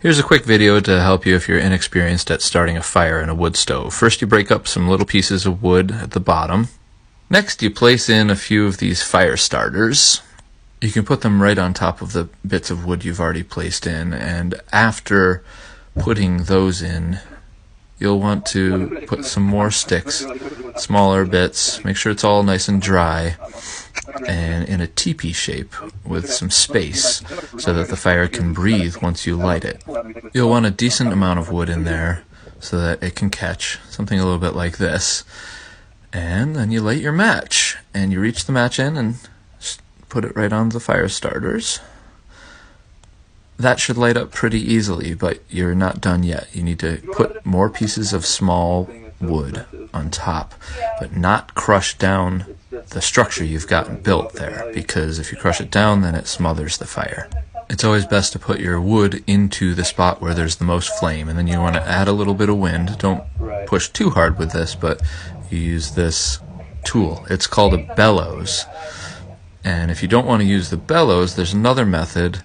Here's a quick video to help you if you're inexperienced at starting a fire in a wood stove. First, you break up some little pieces of wood at the bottom. Next, you place in a few of these fire starters. You can put them right on top of the bits of wood you've already placed in, and after putting those in, you'll want to put some more sticks, smaller bits, make sure it's all nice and dry, and in a teepee shape with some space so that the fire can breathe once you light it. You'll want a decent amount of wood in there so that it can catch, something a little bit like this. And then you light your match, and you reach the match in and put it right on the fire starters. That should light up pretty easily, but you're not done yet. You need to put more pieces of small wood on top, but not crush down the structure you've got built there, because if you crush it down, then it smothers the fire. It's always best to put your wood into the spot where there's the most flame, and then you want to add a little bit of wind. Don't push too hard with this, but you use this tool. It's called a bellows. And if you don't want to use the bellows, there's another method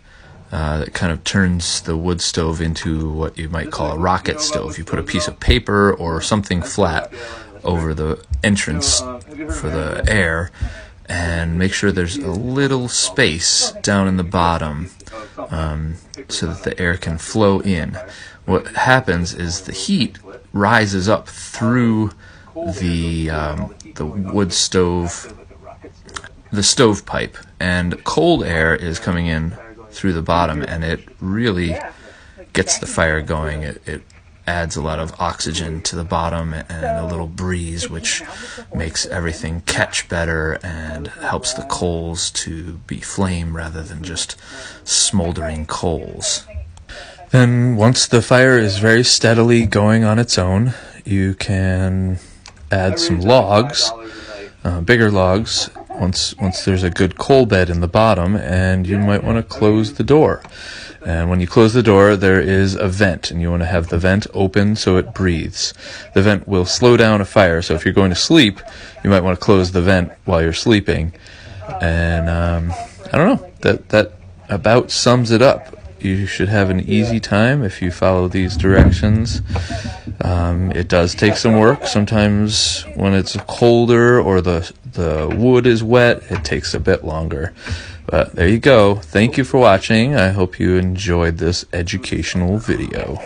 that kind of turns the wood stove into what you might call a rocket stove. You put a piece of paper or something flat over the entrance for the air, and make sure there's a little space down in the bottom so that the air can flow in. What happens is the heat rises up through the wood stove, the stovepipe, and cold air is coming in through the bottom, and it really gets the fire going. It adds a lot of oxygen to the bottom and a little breeze, which makes everything catch better and helps the coals to be flame rather than just smoldering coals. Then once the fire is very steadily going on its own, you can add some logs, bigger logs, once there's a good coal bed in the bottom, and you might want to close the door. And when you close the door, there is a vent, and you want to have the vent open so it breathes. The vent will slow down a fire, so if you're going to sleep, you might want to close the vent while you're sleeping. And I don't know, that about sums it up. You should have an easy time if you follow these directions. It does take some work. Sometimes when it's colder or the wood is wet, it takes a bit longer. But there you go. Thank you for watching. I hope you enjoyed this educational video.